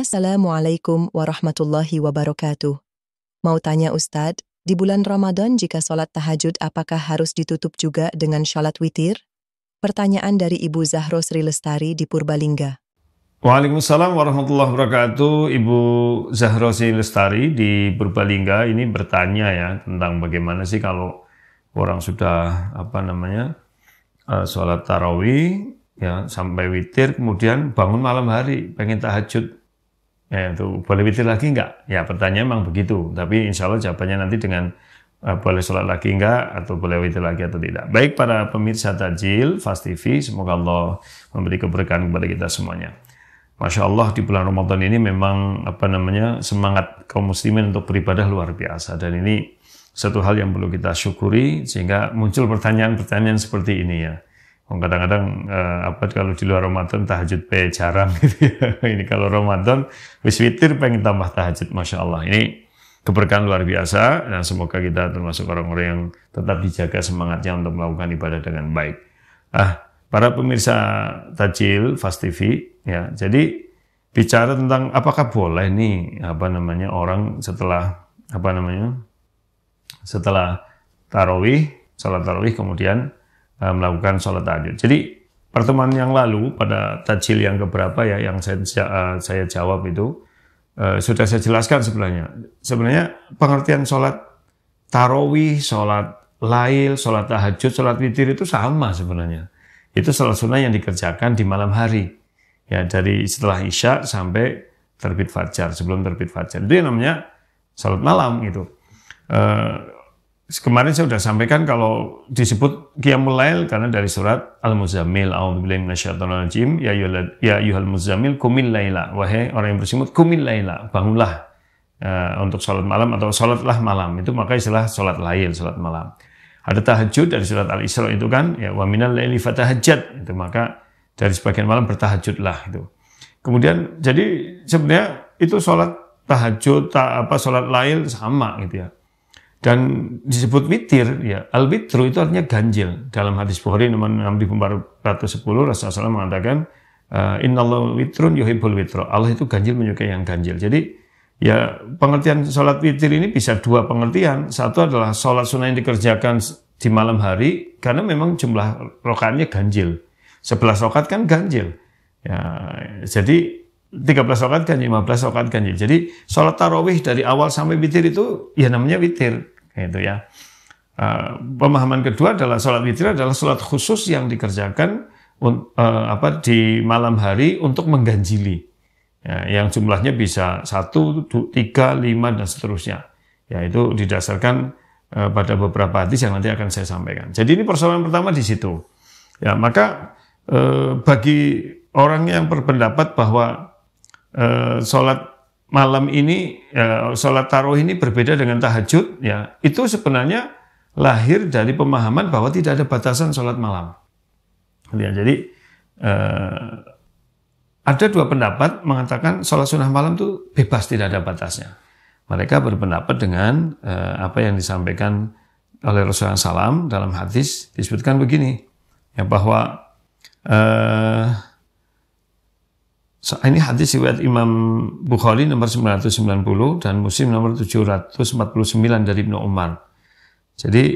Assalamualaikum warahmatullahi wabarakatuh. Mau tanya Ustadz, di bulan Ramadan jika sholat tahajud apakah harus ditutup juga dengan sholat witir? Pertanyaan dari Ibu Zahro Sri Lestari di Purbalingga. Waalaikumsalam warahmatullahi wabarakatuh. Ibu Zahro Sri Lestari di Purbalingga ini bertanya ya tentang bagaimana sih kalau orang sudah sholat tarawih ya sampai witir kemudian bangun malam hari pengen tahajud. Ya, itu boleh witir lagi enggak? Ya pertanyaan memang begitu, tapi insya Allah jawabannya nanti dengan boleh sholat lagi enggak atau boleh witir lagi atau tidak. Baik para pemirsa Tajil, Fast TV, semoga Allah memberi keberkahan kepada kita semuanya. Masya Allah di bulan Ramadan ini memang semangat kaum muslimin untuk beribadah luar biasa, dan ini satu hal yang perlu kita syukuri sehingga muncul pertanyaan-pertanyaan seperti ini ya. Kadang-kadang kalau di luar Ramadan tahajud jarang gitu ya. Ini kalau Ramadan wis witir pengen tambah tahajud, Masya Allah. Ini keberkahan luar biasa dan semoga kita termasuk orang-orang yang tetap dijaga semangatnya untuk melakukan ibadah dengan baik. Para pemirsa Tajil, Fast TV ya. Jadi bicara tentang apakah boleh nih orang setelah sholat tarawih kemudian melakukan sholat tahajud. Jadi pertemuan yang lalu pada tajil yang keberapa ya yang saya jawab itu sudah saya jelaskan sebenarnya. Sebenarnya pengertian sholat tarawih, sholat lail, sholat tahajud, sholat witir itu sama sebenarnya. Itu sholat sunnah yang dikerjakan di malam hari. Ya dari setelah Isya sampai terbit fajar, sebelum terbit fajar. Itu yang namanya sholat malam gitu. Kemarin saya sudah sampaikan kalau disebut Qiyamul Lail karena dari surat Al-Muzammil, a'udzubillahi minasyaitonir rajim, ya ayyuhal muzammil qumil laila, wahai orang yang bersimut qumil laila, bangunlah untuk sholat malam atau sholatlah malam, itu maka istilah sholat lail, sholat malam. Ada tahajud dari surat Al-Isra itu kan, ya wa minal laili fatahajjat, itu maka dari sebagian malam bertahajudlah itu. Kemudian jadi sebenarnya itu sholat tahajud, sholat lail sama gitu ya. Dan disebut witir, ya al-witru itu artinya ganjil. Dalam hadis Bukhari nomor 6410 Rasulullah SAW mengatakan innallahu witrun yuhibbul witro. Allah itu ganjil menyukai yang ganjil. Jadi ya pengertian sholat witir ini bisa dua pengertian. Satu adalah sholat sunnah yang dikerjakan di malam hari karena memang jumlah rakaatnya ganjil. 11 rakaat kan ganjil. Ya, jadi 13 rakaat ganjil, 15 rakaat ganjil. Jadi sholat tarawih dari awal sampai witir itu ya namanya witir. Gitu ya. Pemahaman kedua adalah sholat witir adalah sholat khusus yang dikerjakan di malam hari untuk mengganjili. Ya, yang jumlahnya bisa 1, 2, 3, 5 dan seterusnya. Ya, itu didasarkan pada beberapa hadis yang nanti akan saya sampaikan. Jadi ini persoalan pertama di situ. Ya, maka bagi orang yang berpendapat bahwa sholat malam ini, sholat tarawih ini berbeda dengan tahajud, ya itu sebenarnya lahir dari pemahaman bahwa tidak ada batasan sholat malam. Ya, jadi ada dua pendapat mengatakan sholat sunnah malam itu bebas, tidak ada batasnya. Mereka berpendapat dengan apa yang disampaikan oleh Rasulullah SAW dalam hadis disebutkan begini, ya bahwa ini hadis riwayat Imam Bukhari nomor 990 dan Muslim nomor 749 dari Ibnu Umar. Jadi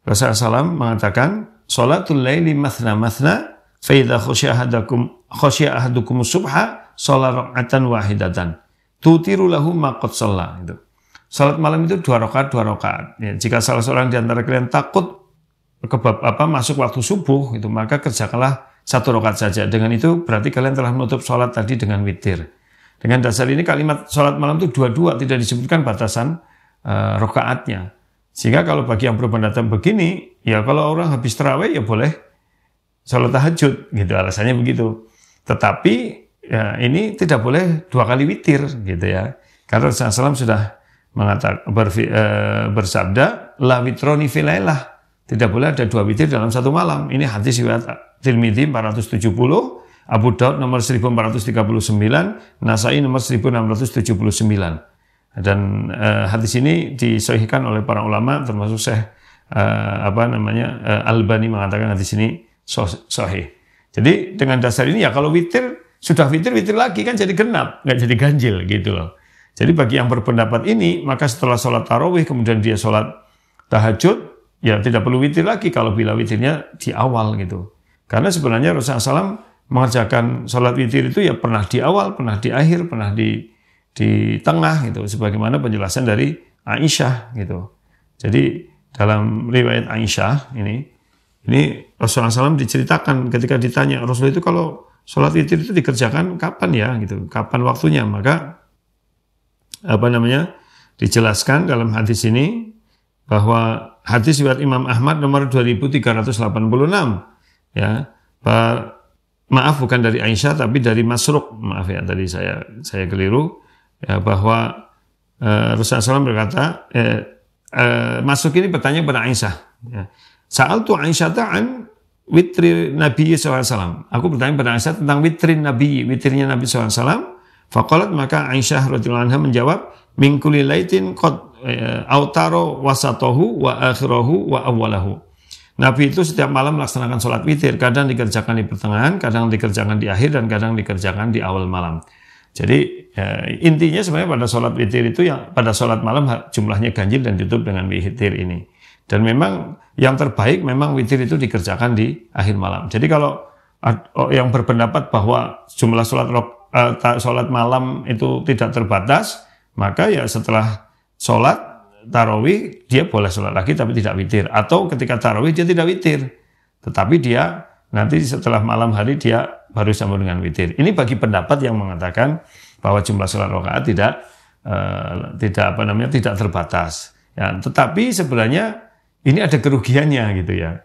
Rasulullah SAW mengatakan sholatul laili mathna mathna fa idza khashiya ahadukum subha shalla rak'atan wahidatan tutiru lahu ma qad shalla. Itu. Salat malam itu 2 rakaat. Ya, jika salah seorang di antara kalian takut masuk waktu subuh itu maka kerjakanlah 1 rakaat saja. Dengan itu berarti kalian telah menutup sholat tadi dengan witir. Dengan dasar ini kalimat sholat malam itu 2-2, tidak disebutkan batasan rakaatnya. Sehingga kalau bagi yang berpendapat begini, ya kalau orang habis tarawih ya boleh sholat tahajud, gitu alasannya begitu. Tetapi ya, ini tidak boleh 2 kali witir, gitu ya. Karena Rasulullah SAW sudah mengatakan bersabda, la witroni fil lailah. Tidak boleh ada 2 witir dalam 1 malam. Ini hadis riwayat Tirmidzi 470, Abu Daud nomor 1439, Nasai nomor 1679. Dan hadis ini disahihkan oleh para ulama termasuk Syekh Albani mengatakan hadis ini sahih. Jadi dengan dasar ini ya kalau witir sudah witir lagi kan jadi genap, nggak jadi ganjil gitu loh. Jadi bagi yang berpendapat ini, maka setelah sholat tarawih kemudian dia sholat tahajud, ya tidak perlu witir lagi kalau bila witirnya di awal gitu. Karena sebenarnya Rasulullah SAW mengerjakan sholat witir itu ya pernah di awal, pernah di akhir, pernah di tengah gitu. Sebagaimana penjelasan dari Aisyah gitu. Jadi dalam riwayat Aisyah ini Rasulullah SAW diceritakan ketika ditanya Rasulullah itu kalau sholat witir itu dikerjakan kapan ya gitu, kapan waktunya, maka dijelaskan dalam hadis ini bahwa hadis riwayat Imam Ahmad nomor 2386 ya, maaf bukan dari Aisyah tapi dari Masruq, maaf ya tadi saya keliru ya, bahwa Rasulullah SAW berkata Masruq ini bertanya kepada Aisyah ya, Sa'altu Aisyah an witri Nabi SAW. Aku bertanya pada Aisyah tentang witirnya Nabi SAW. Faqalat, maka Aisyah radhiyallahu anha menjawab, min kulli laitin qad autaro wasatahu wa akhirahu wa awwalahu. Nabi itu setiap malam melaksanakan sholat witir, kadang dikerjakan di pertengahan, kadang dikerjakan di akhir, dan kadang dikerjakan di awal malam. Jadi intinya sebenarnya pada sholat witir itu yang pada sholat malam jumlahnya ganjil dan ditutup dengan witir ini. Dan memang yang terbaik memang witir itu dikerjakan di akhir malam. Jadi kalau yang berpendapat bahwa jumlah sholat malam itu tidak terbatas, maka ya setelah sholat tarawih dia boleh sholat lagi tapi tidak witir. Atau ketika tarawih dia tidak witir, tetapi dia nanti setelah malam hari dia baru sambung dengan witir. Ini bagi pendapat yang mengatakan bahwa jumlah sholat rakaat tidak terbatas. Ya, tetapi sebenarnya ini ada kerugiannya gitu ya.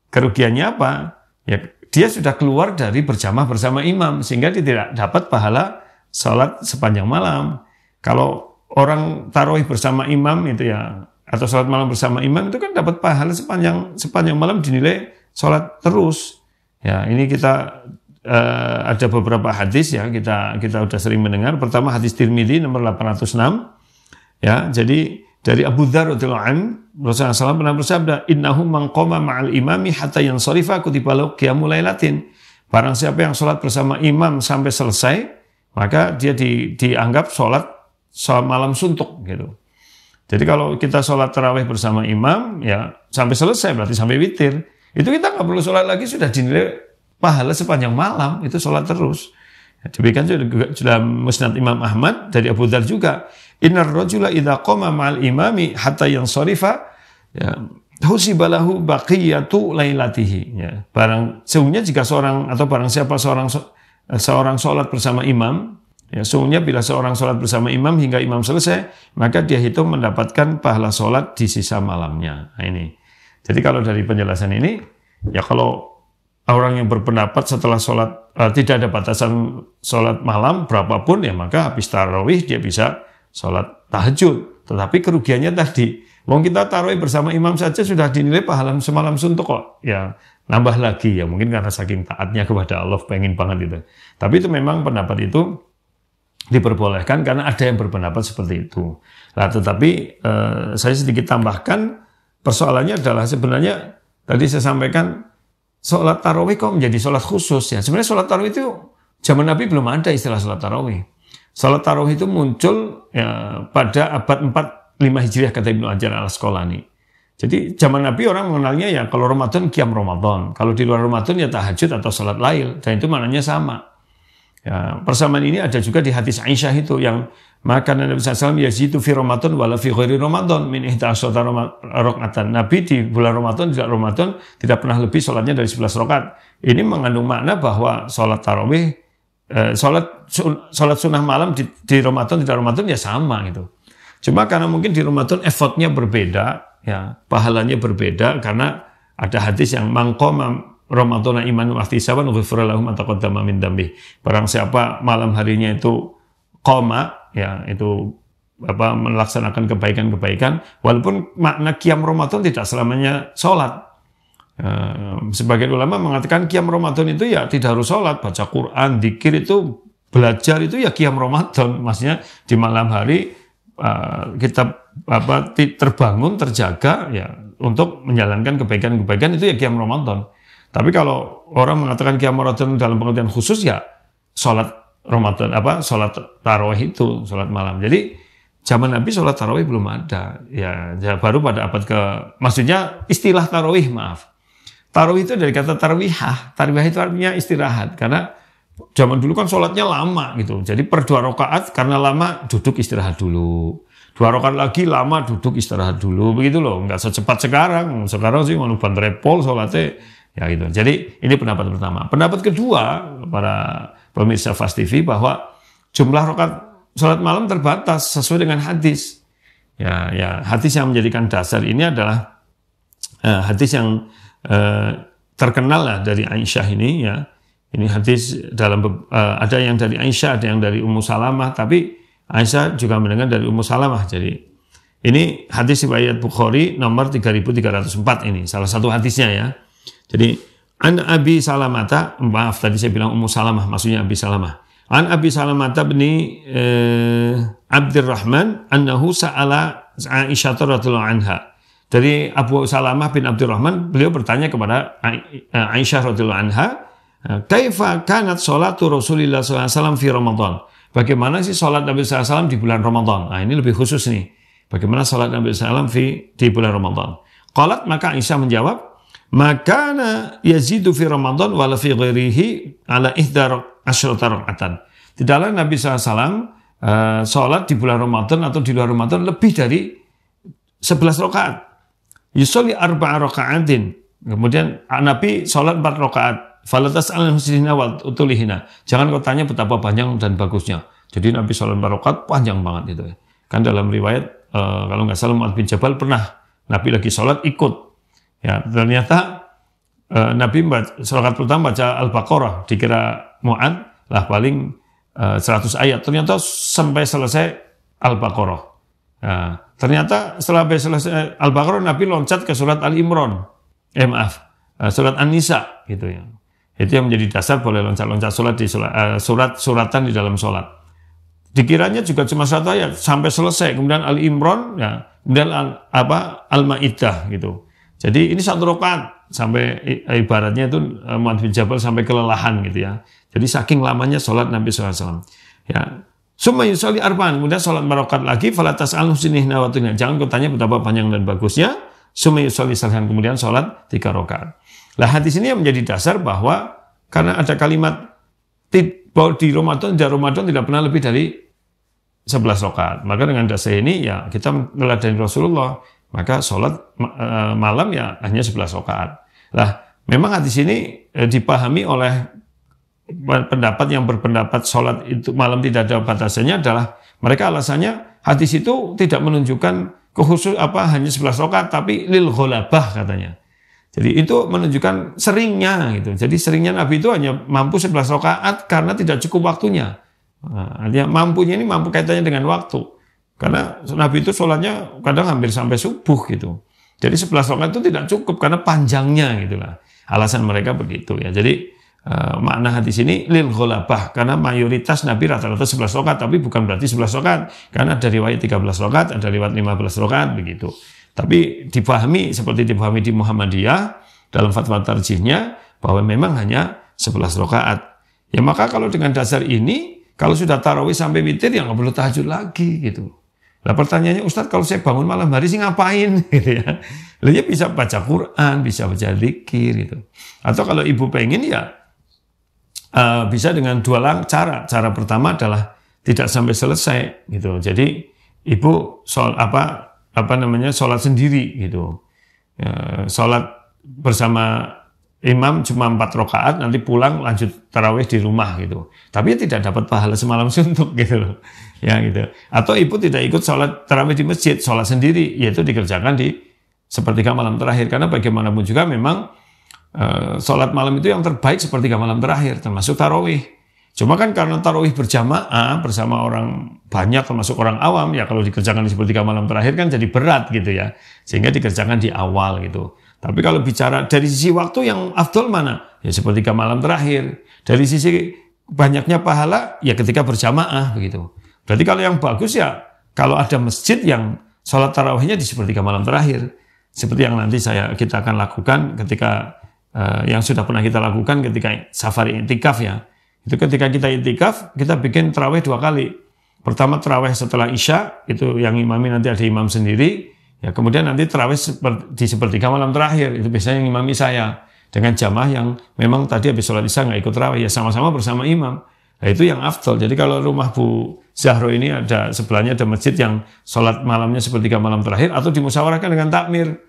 Kerugiannya apa? Ya, dia sudah keluar dari berjamaah bersama imam sehingga dia tidak dapat pahala sholat sepanjang malam. Kalau orang tarawih bersama imam itu ya, atau sholat malam bersama imam itu kan dapat pahala sepanjang malam dinilai sholat terus. Ya, ini kita ada beberapa hadis ya, kita sudah sering mendengar. Pertama hadis Tirmidzi nomor 806. Ya, jadi dari Abu Dzar radhiyallahu anhu, Rasulullah SAW pernah bersabda, "Innahu man qama ma'al imami hatta yansarifa kutiba lahu qiyamul lailatin." Barang siapa yang sholat bersama imam sampai selesai, maka dia dianggap sholat malam suntuk gitu. Jadi kalau kita sholat tarawih bersama imam, ya sampai selesai berarti sampai witir. Itu kita nggak perlu sholat lagi, sudah dinilai pahala sepanjang malam, itu sholat terus. Ya, demikian juga dalam Musnad Imam Ahmad dari Abu Dzar juga, innar rajula idza qama ma'al imami hatta yansarifa ya husibalahu baqiyatu lailatihi ya. Sesungguhnya jika barang siapa seorang sholat bersama imam ya, sesungguhnya bila seorang sholat bersama imam hingga imam selesai, maka dia hitung mendapatkan pahala sholat di sisa malamnya. Nah, ini. Jadi kalau dari penjelasan ini ya, kalau orang yang berpendapat setelah sholat tidak ada batasan sholat malam berapapun ya, maka habis tarawih dia bisa sholat tahajud. Tetapi kerugiannya tadi, wong kita tarawih bersama imam saja sudah dinilai pahala semalam suntuk kok. Ya nambah lagi ya, mungkin karena saking taatnya kepada Allah pengen banget itu. Tapi itu memang pendapat itu diperbolehkan karena ada yang berpendapat seperti itu. Nah, tetapi saya sedikit tambahkan, persoalannya adalah sebenarnya tadi saya sampaikan, sholat tarawih kok menjadi sholat khusus ya. Sebenarnya sholat tarawih itu zaman Nabi belum ada istilah sholat tarawih. Sholat tarawih itu muncul ya, pada abad 45 Hijriah kata Ibnu Hajar al-Asqalani. Jadi zaman Nabi orang mengenalnya ya kalau Ramadan qiyam Ramadan, kalau di luar Ramadan ya tahajud atau sholat lail, dan itu maknanya sama. Ya, persamaan ini ada juga di hadis Aisyah itu yang maka Nabi SAW yazidu fi Ramadan wala fi ghairi Ramadan min ihda asyata rakaatan. Nabi di bulan Ramadan tidak pernah lebih sholatnya dari 11 rakaat. Ini mengandung makna bahwa sholat tarawih, sholat sunnah malam di Ramadan tidak Ramadan ya sama gitu. Cuma karena mungkin di Ramadan effortnya berbeda, ya pahalanya berbeda karena ada hadis yang mangqama Ramadhana iman wa ihtisaban ghufira lahu ma taqaddama min dambi. Barang siapa malam harinya itu qoma ya itu melaksanakan kebaikan-kebaikan, walaupun makna qiyam Ramadan tidak selamanya sholat. Sebagian ulama mengatakan qiyam Ramadan itu ya tidak harus sholat, baca Quran, dzikir itu, belajar itu ya qiyam Ramadan. Maksudnya di malam hari kita terbangun, terjaga ya untuk menjalankan kebaikan-kebaikan itu ya qiyam Ramadan. Tapi kalau orang mengatakan qiyam Ramadan dalam pengertian khusus ya sholat Ramadan, sholat tarawih itu, sholat malam. Jadi zaman Nabi sholat tarawih belum ada. Ya baru pada maksudnya istilah tarawih, maaf. Tarawih itu dari kata tarwihah. Tarwihah itu artinya istirahat. Karena zaman dulu kan sholatnya lama gitu. Jadi per 2 rakaat karena lama duduk istirahat dulu. 2 rakaat lagi lama duduk istirahat dulu. Begitu loh. Nggak secepat sekarang. Sekarang sih mau bantrepol sholatnya. Ya gitu. Jadi ini pendapat pertama. Pendapat kedua para pemirsa Fast TV bahwa jumlah rakaat sholat malam terbatas sesuai dengan hadis. Ya hadis yang menjadikan dasar ini adalah hadis yang terkenal lah dari Aisyah ini ya. Ini hadis ada yang dari Aisyah, ada yang dari Ummu Salamah, tapi Aisyah juga mendengar dari Ummu Salamah. Jadi ini hadis riwayat Bukhari nomor 3304 ini salah satu hadisnya ya. Jadi an Abi Salamata, maaf tadi saya bilang Ummu Salamah, maksudnya Abi Salamah. An Abi Salamata bin Abdurrahman annahu sa'ala Aisyah radhiyallahu anha. Dari Abu Salamah bin Abdurrahman, beliau bertanya kepada Aisyah radhiyallahu anha, kaifa kanat sholatu Rasulillah sallallahu alaihi wasallam fi Ramadan? Bagaimana sih sholat Nabi sallallahu alaihi wasallam di bulan Ramadan? Nah, ini lebih khusus nih. Bagaimana sholat Nabi sallallahu alaihi wasallam di bulan Ramadan? Qalat, maka Aisyah menjawab, makana yazidu fi Ramadan wala fi ghairihi ala ihda asyrata raka'atan. Tidaklah Nabi SAW sholat di bulan Ramadan atau di luar Ramadan lebih dari 11 rakaat. Yusolli 4 raka'atin. Kemudian Nabi sholat 4 rakaat. Falatas al-husnina wa utulihina. Jangan kau tanya betapa panjang dan bagusnya. Jadi Nabi sholat 4 rakaat panjang banget itu. Kan dalam riwayat kalau nggak salah Mu'adz bin Jabal pernah Nabi lagi sholat ikut. Ya, ternyata Nabi sholat pertama baca Al-Baqarah, dikira Mu'adz lah paling 100 ayat. Ternyata sampai selesai Al-Baqarah. Nah, ternyata setelah selesai Al-Baqarah Nabi loncat ke surat Al-Imran. Surat An-Nisa gitu ya. Itu yang menjadi dasar boleh loncat-loncat sholat di suratan di dalam sholat. Dikiranya juga cuma 1 ayat sampai selesai. Kemudian Al-Imran, ya, kemudian Al-Maidah gitu. Jadi ini 1 rakaat sampai ibaratnya itu Mu'adz bin Jabal sampai kelelahan gitu ya. Jadi saking lamanya sholat Nabi SAW. Ya. Summa yusolli arba'an, kemudian sholat 4 rakaat lagi. Falatas al-husnihna wa tunina. Jangan kau tanya betapa panjang dan bagusnya. Summa yusolli salhan, kemudian sholat 3 rakaat. Lah hadis ini yang menjadi dasar bahwa karena ada kalimat bahwa di Ramadan tidak pernah lebih dari 11 rakaat. Maka dengan dasar ini ya kita meneladani Rasulullah. Maka sholat malam ya hanya 11 rakaat. Lah memang hadis ini dipahami oleh pendapat yang berpendapat sholat itu malam tidak ada batasannya adalah mereka alasannya hadis itu tidak menunjukkan hanya 11 rakaat tapi lil ghalabah katanya. Jadi itu menunjukkan seringnya gitu. Jadi seringnya Nabi itu hanya mampu 11 rakaat karena tidak cukup waktunya. Nah, artinya mampunya ini mampu kaitannya dengan waktu. Karena Nabi itu sholatnya kadang hampir sampai subuh gitu. Jadi 11 rakaat itu tidak cukup karena panjangnya gitulah. Alasan mereka begitu ya. Jadi makna hadis ini lil ghalabah karena mayoritas Nabi rata-rata 11 rakaat tapi bukan berarti 11 rakaat karena ada riwayat 13 rakaat, ada riwayat 15 rakaat begitu. Tapi dipahami seperti dipahami di Muhammadiyah dalam fatwa tarjihnya bahwa memang hanya 11 rakaat. Ya maka kalau dengan dasar ini kalau sudah tarawih sampai witir ya nggak perlu tahajud lagi gitu. Nah pertanyaannya Ustadz kalau saya bangun malam hari sih ngapain gitu ya. Lalu ya bisa baca Quran, bisa baca zikir gitu. Atau kalau ibu pengen ya bisa dengan 2 cara. Cara pertama adalah tidak sampai selesai gitu. Jadi ibu sholat sendiri gitu. Sholat bersama imam cuma 4 rakaat, nanti pulang lanjut tarawih di rumah gitu. Tapi tidak dapat pahala semalam suntuk gitu loh. Ya gitu. Atau ibu tidak ikut sholat tarawih di masjid, sholat sendiri, yaitu dikerjakan di sepertiga malam terakhir. Karena bagaimanapun juga memang sholat malam itu yang terbaik sepertiga malam terakhir, termasuk tarawih. Cuma kan karena tarawih berjamaah bersama orang banyak, termasuk orang awam, ya kalau dikerjakan di sepertiga malam terakhir kan jadi berat gitu ya. Sehingga dikerjakan di awal gitu. Tapi kalau bicara dari sisi waktu yang afdol mana? Ya sepertiga malam terakhir. Dari sisi banyaknya pahala, ya ketika berjamaah begitu. Berarti kalau yang bagus ya, kalau ada masjid yang sholat tarawihnya di sepertiga malam terakhir. Seperti yang nanti kita akan lakukan ketika, yang sudah pernah kita lakukan ketika safari i'tikaf ya. Itu ketika kita iktikaf, kita bikin tarawih 2 kali. Pertama tarawih setelah Isya, itu yang imami nanti ada imam sendiri. Ya, kemudian nanti tarawih di sepertiga malam terakhir, itu biasanya yang imami saya. Dengan jamaah yang memang tadi habis sholat Isya nggak ikut tarawih, ya sama-sama bersama imam. Nah, itu yang afdol. Jadi kalau rumah Bu Zahro ini ada sebelahnya ada masjid yang sholat malamnya sepertiga malam terakhir, atau dimusyawarahkan dengan takmir.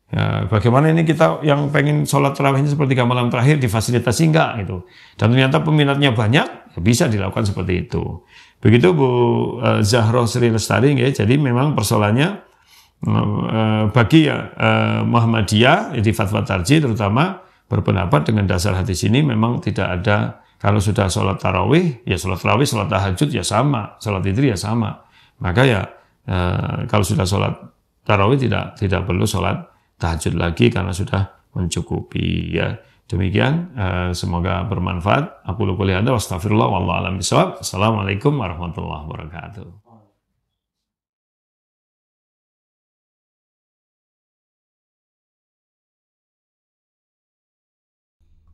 Ya, bagaimana ini kita yang pengen sholat tarawihnya sepertiga malam terakhir difasilitasi enggak gitu. Dan ternyata peminatnya banyak, ya bisa dilakukan seperti itu. Begitu Bu Zahro Sri Lestari, ya, jadi memang persoalannya bagi Muhammadiyah di Fatwa Tarjih terutama berpendapat dengan dasar hadis ini memang tidak ada, kalau sudah sholat tarawih, ya sholat tarawih, sholat tahajud ya sama, sholat witir ya sama. Maka ya kalau sudah sholat tarawih tidak perlu sholat tahajud lagi karena sudah mencukupi, ya. Demikian, semoga bermanfaat. Aku qouli hadza wa astaghfirullah wallahu a'lam bishawab. Assalamualaikum warahmatullahi wabarakatuh.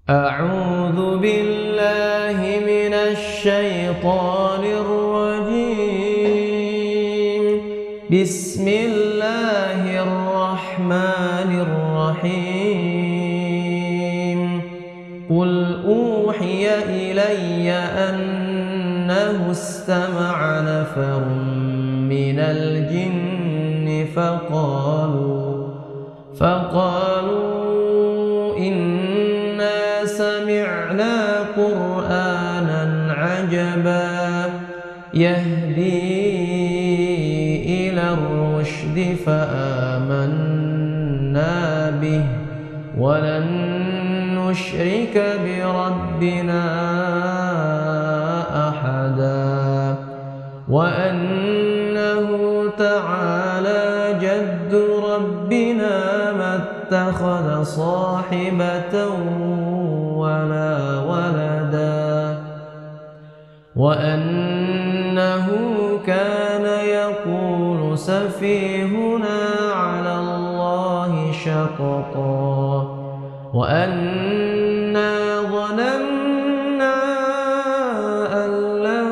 أعوذ بالله من الشيطان الرجيم بسم الله الرحمن الرحيم قل أوحي إلي أنه استمع نفر من الجن فقالوا إنا سمعنا قرآنا عجبا يهدي إلى الرشد فآمنا به ولن نشرك بربنا أحدا وأنه تعالى جد ربنا ما اتخذ صاحبة ولا ولدا وأنه كان يقول سفيهنا على الله شططا وأنا ظننا أن لن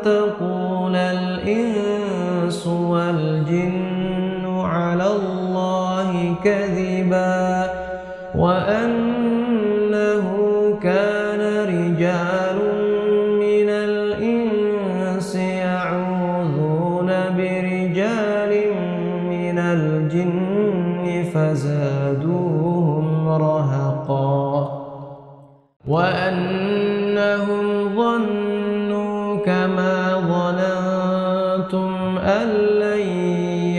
تقول الإنس والجن على الله كذبا وأنه كان رجال من الإنس يعوذون برجال من الجن فزادوهم رهقا وأنهم ظنوا كما ظننتم أن لن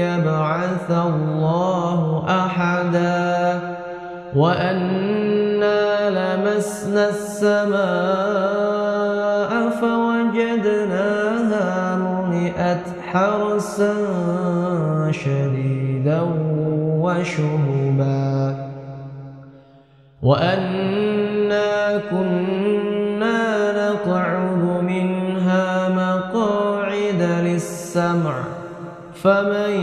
يبعث الله أحدا وأنا لمسنا السماء فوجدناها ملئت حرسا شديدا وشهبا وأنا كنا نقعد منها مقاعد للسمع فمن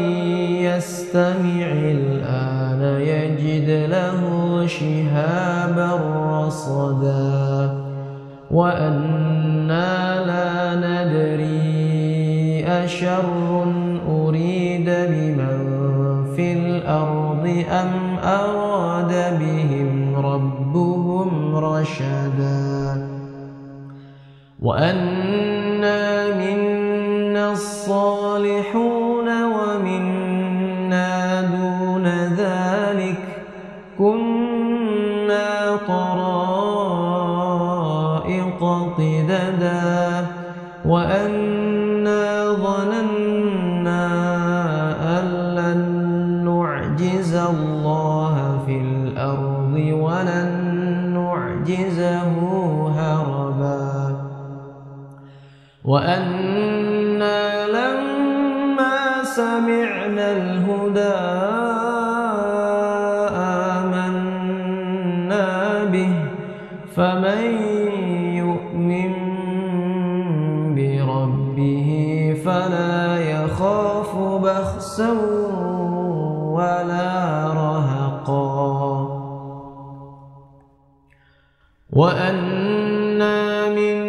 يستمع الآن يجد له شهابا رصدا وأنا لا ندري أشر أريد بمن في الأرض أم أراد بهم ربهم رشدا وأنا منا الصالحون ومنا دون ذلك كنا طرائق قددا وأنا ظننا أن لن نعجز الله في الأرض ولن نعجزه هربا وأنا لما سمعنا الهدى آمنا به فمن يؤمن بربه فلا يخاف بخسا ولا رهقا وأنا من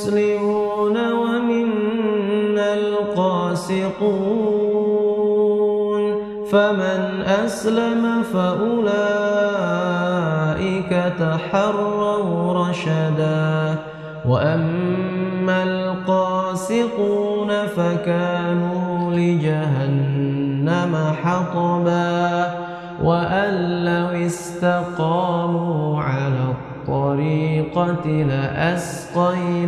المسلمون ومنا القاسطون فمن أسلم فأولئك تحروا رشدا وأما القاسطون فكانوا لجهنم حطبا وأن لو استقاموا على الطريقة لأسقيناهم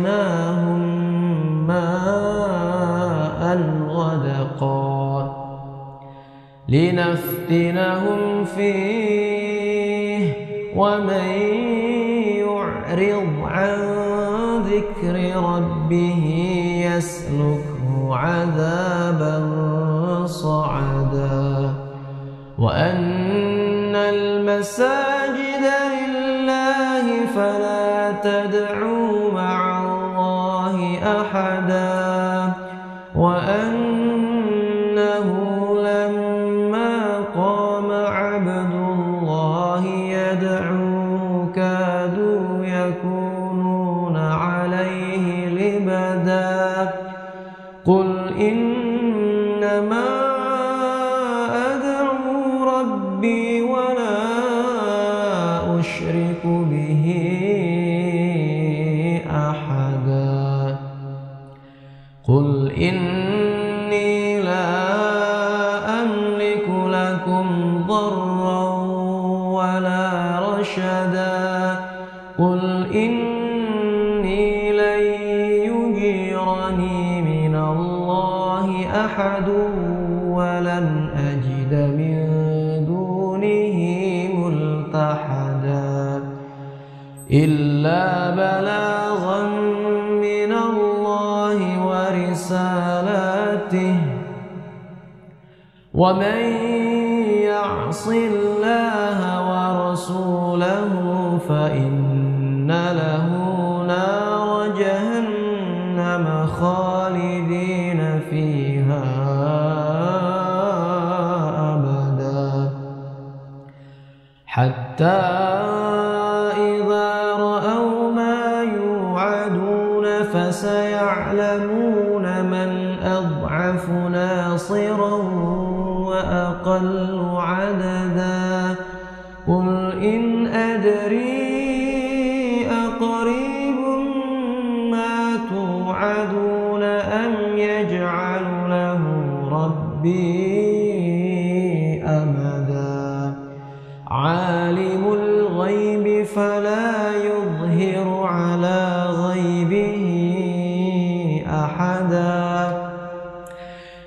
ماء غدقا لنفتنهم فيه ومن يعرض عن ذكر ربه يسلكه عذابا صعدا وأن المساجد لله فلا تدعوا مع الله أحدا وأنه لما قام عبد الله يدعو كادوا يكونون عليه لبدا قل إنما أدعو ربي ولا أشرك به أحدا قل إني لا أملك لكم ضرا ولا رشدا قل إني لن يجيرني من الله أحد ولن أجد من دونه ملتحدا إلا بلاغا من الله ورسالاته ومن يعص الله ورسوله فإن له نار جهنم خالدين فيها أبدا حتى إذا رأوا ما يوعدون فسيعلمون من أضعف ناصرا وأقل عددا قل إن أدري أقريب ما توعدون أم يجعل له ربي أمدا عالم الغيب فلا يظهر على غيبه أحدا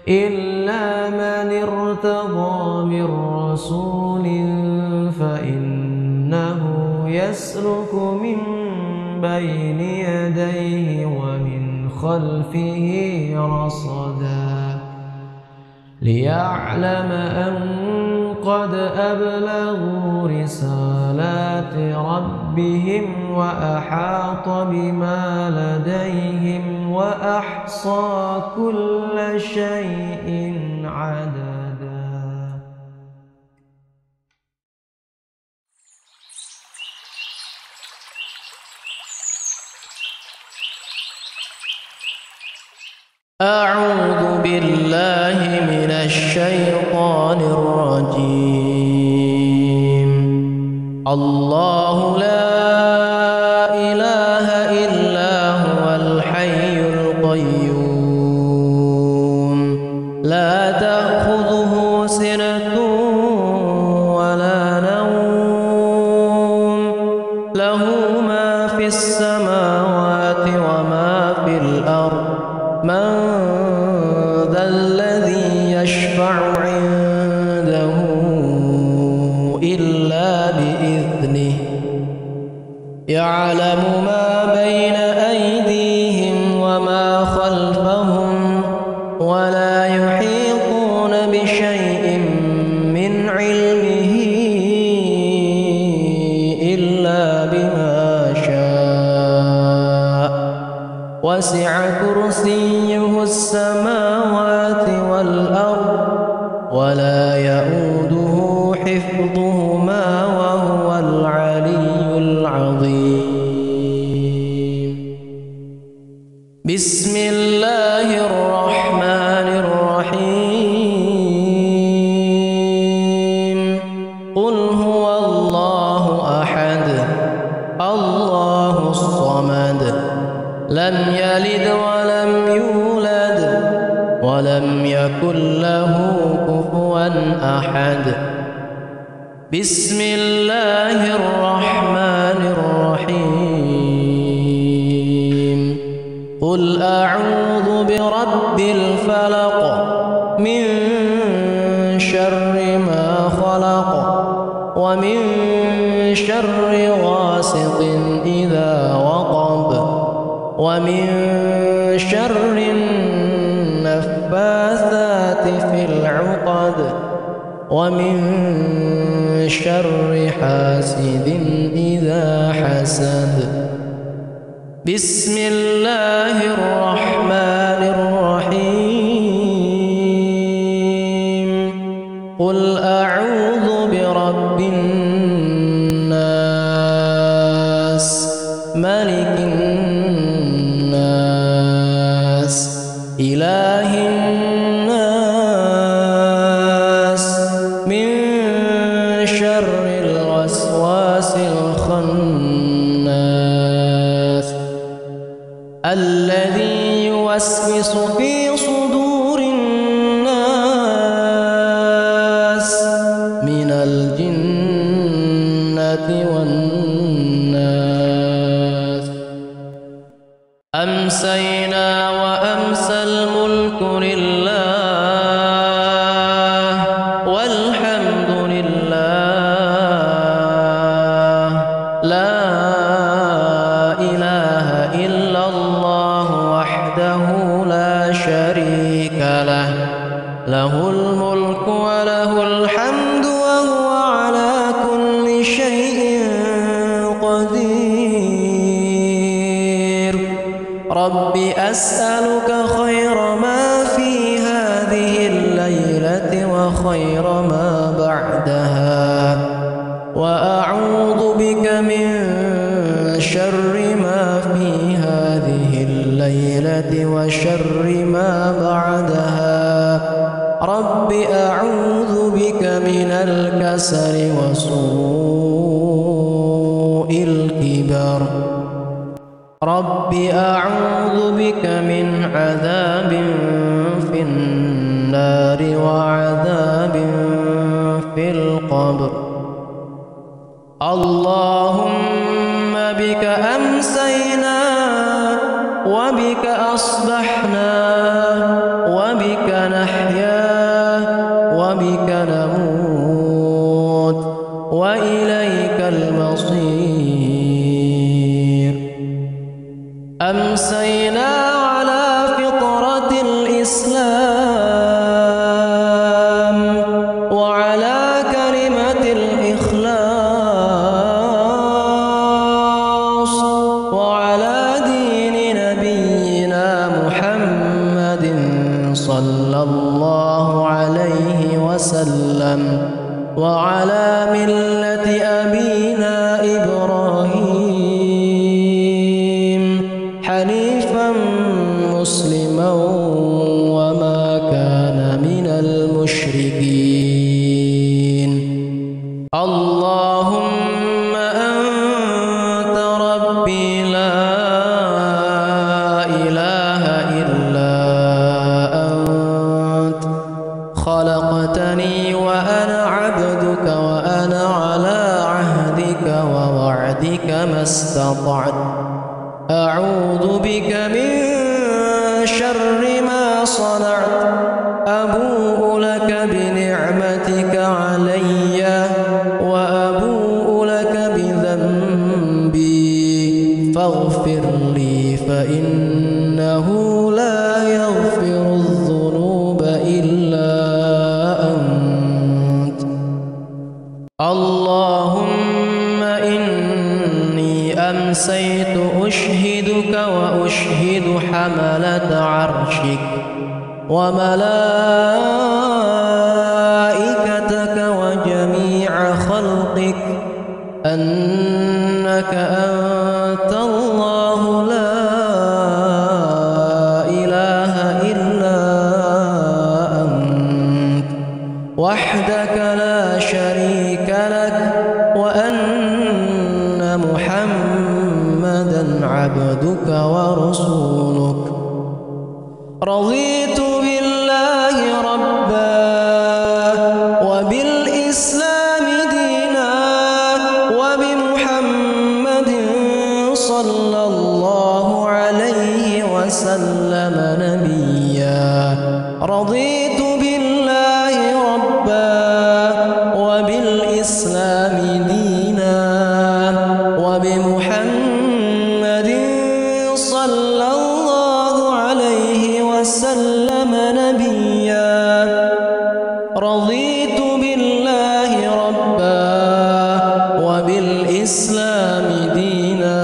إلا من ارتضى من رسول فإنه يسلك من بين يديه ومن خلفه رصدا ليعلم أن قد أبلغوا رسالات ربهم وأحاط بما لديهم وأحصى كل شيء عددا. أعوذ بالله من الشيطان الرجيم. الله لا إله إلا هو الحي القيوم لا تأخذه سنة ولا نوم له ما في السماوات وما في الأرض من ذا الذي يشفع عنده إلا بإذنه يعلم ما بين أيديهم وما خلفهم ولا يحيطون بشيء من علمه إلا بما شاء وسع كرسيه السماوات والأرض ولا يؤوده حفظهما وهو العلي العظيم. لم يلد ولم يولد ولم يكن له كفوا أحد. بسم الله الرحمن الرحيم. قل أعوذ برب الفلق من شر ما خلق ومن شر غاسق إذا وقب ومن شر النفاثات في العقد ومن شر حاسد إذا حسد. بسم الله الرحمن الرحيم. قل أعوذ برب الناس ملك الناس إله الناس من شر الوسواس الخناس الذي يوسوس في صدور الناس من الجنة والناس. أمسينا وأمسى الملك لله والحمد لله لا إله إلا الله وحده لا شريك له له الملك وله الحمد وهو على كل شيء قدير. رب أسألك خير ما في هذه الليلة وخير ما بعدها وأعوذ بك من شر ما في هذه الليلة وشر ما بعدها. رب أعوذ بك من الكسل وسوء الكبر. رب أعوذ بك من عذاب في النار وعذاب في القبر. اللهم بك أمسينا وبك أصبحنا وبك نحيا وبك نموت وإليك المصير. أمسينا على فطرة الإسلام وعلى كلمة الإخلاص وعلى دين نبينا محمد صلى الله عليه وسلم وعلى ملة أبينا إبراهيم حنيفا مسلما وما كان من المشركين. اللهم أنت ربي لا إله إلا أنت خلقتني وأنا عبدك وأنا على عهدك ووعدك ما استطعت. أعوذ بك من شر ما صنعت. أبوء لك بنعمتك علي وأبوء لك بذنبي فاغفر لي فإنه لا يغفر الذنوب إلا أنت. اللهم إني أمسيت أشهدك وأشهد حملة عرشك وملائكتك وجميع خلقك أنك أنت الله لا إله إلا أنت وحدك لا شريك لك وأن محمدا عبدك ورسولك رضيت بالله ربا وبالإسلام دينا وبمحمد صلى الله عليه وسلم نبيا رضيت بالله ربا وبالإسلام دينا وبمحمد صلى الله عليه وسلم نبيا رضيت بالله ربا وبالإسلام دينا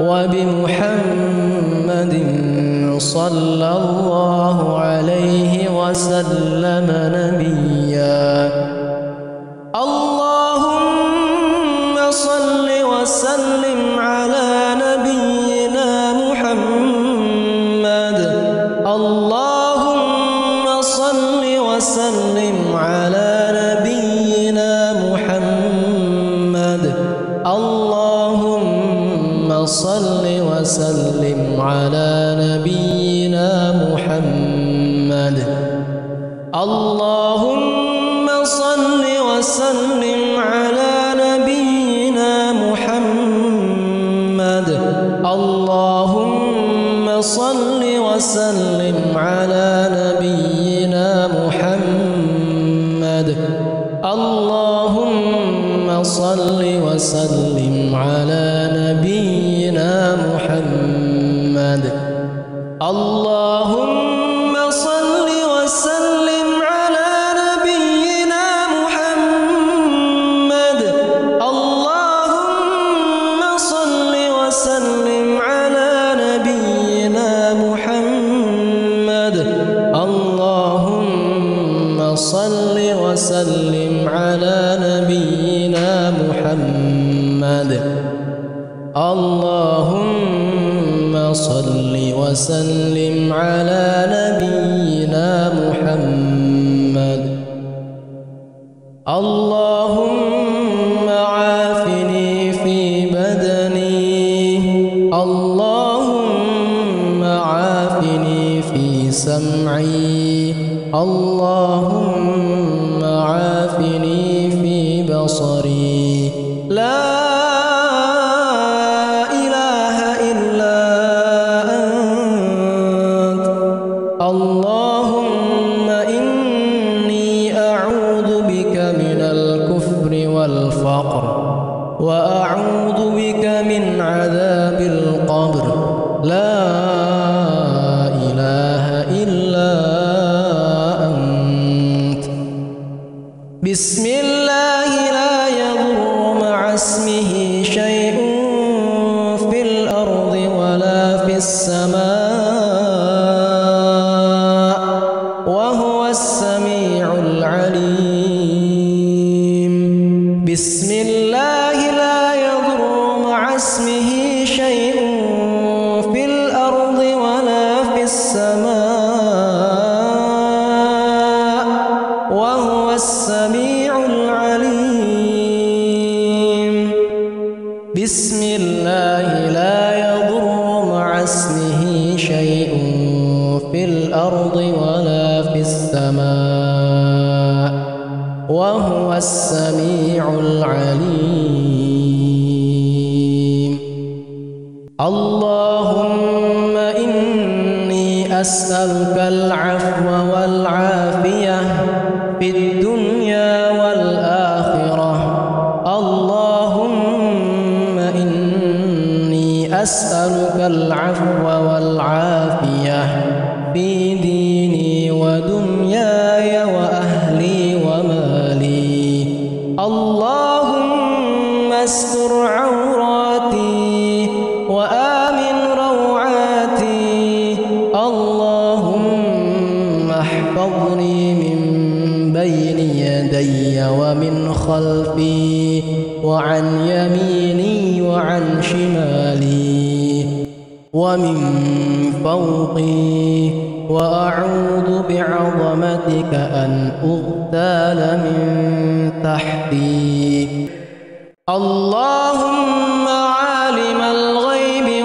وبمحمد صلى الله عليه وسلم نبيا اللهم صل وسلم على نبينا محمد اللهم صل وسلم على نبينا محمد اللهم صل وسلم على نبينا محمد اللهم صل وسلم على نبينا محمد اللهم صل وسلم على نبينا محمد اللهم صل وسلم على نبينا محمد اللهم صل وسلم على نبينا محمد اللهم صل وسلم على نبينا محمد اللهم صل وسلم على نبينا محمد اللهم صل وسلم على نبينا محمد اللهم عافني في بدني اللهم عافني في سمعي اللهم عافني في بصري لا إله إلا أنت اللهم إني أعوذ بك من الكفر والفقر وأعوذ بك من عذاب القبر لا إله إلا أنت بسم الله لا يضر مع اسمه شيء في الأرض ولا في السماء وهو السميع العليم بسم الله لا يضر مع اسمه شيء في الأرض ولا في السماء وهو السميع العليم بسم الله لا يضر مع اسمه شيء في الأرض ولا في السماء وهو السميع العليم اللهم إني أسألك العفو والعافية في الدنيا والآخرة اللهم إني أسألك العفو والعافية في ديني ودنياي وأهلي ومالي اللهم استر عوراتي وآمن روعاتي اللهم احفظني من بين يدي ومن خلفي وعن يميني وعن شمالي ومن فوقي وأعوذ بعظمتك أن أغتال من تحتي اللهم عالم الغيب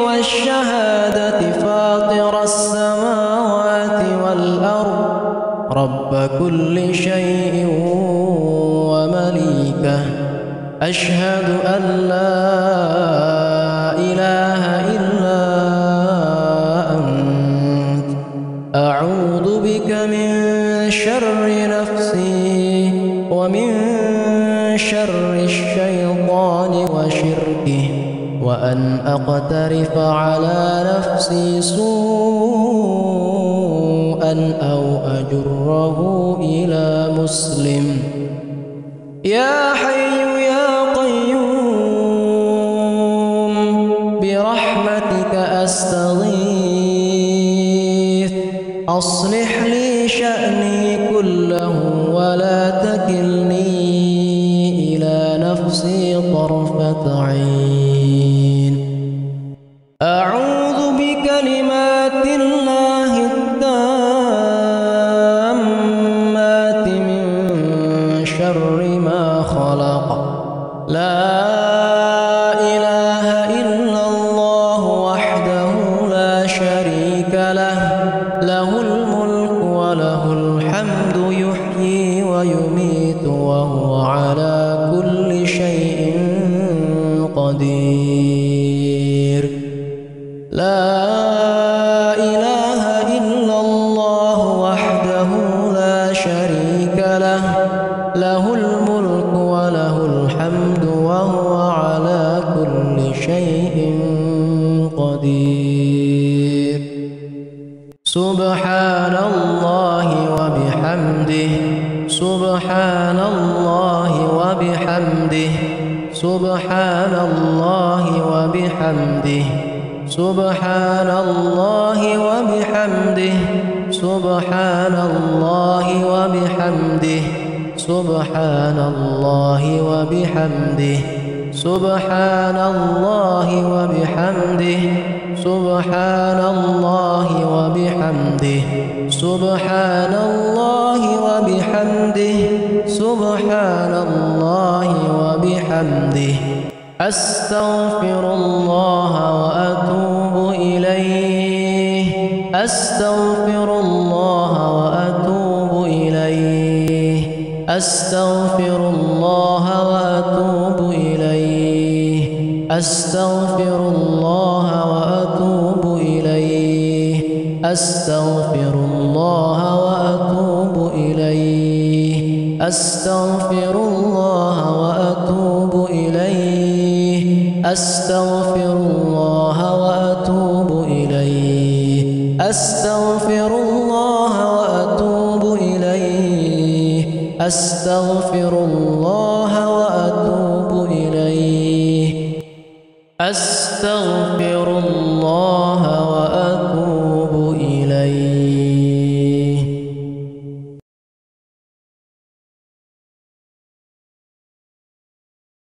أشهد أن لا إله إلا أنت أعوذ بك من شر نفسي ومن شر الشيطان وشركه وأن أقترف على نفسي سوءا أو أجره إلى مسلم. يا حي يا قيوم برحمتك أستغيث أصلح لي شأني كله ولا تكلني إلى نفسي طرفة عين. أعوذ بكلمات الله التامات من شر ما خلق. لا إله إلا الله وحده لا شريك له له الملك وله الحمد يحيي ويميت وهو على كل شيء قدير. لا إله إلا الله وحده لا شريك له له الملك وله الحمد وهو على كل شيء قدير. سبحان الله وبحمده سبحان الله وبحمده سبحان الله وبحمده سبحان الله وبحمده سبحان الله وبحمده سبحان الله وبحمده سبحان الله وبحمده سبحان الله وبحمده سبحان الله وبحمده سبحان الله وبحمده. أستغفر الله وأتوب إليه أستغفر الله وأتوب إليه أستغفر الله وأتوب إليه أستغفر الله وأتوب إليه أستغفر الله وأتوب إليه أستغفر الله وأتوب إليه أستغفر الله وأتوب إليه أستغفر الله وأتوب إليه أستغفر الله وأتوب إليه أستغفر الله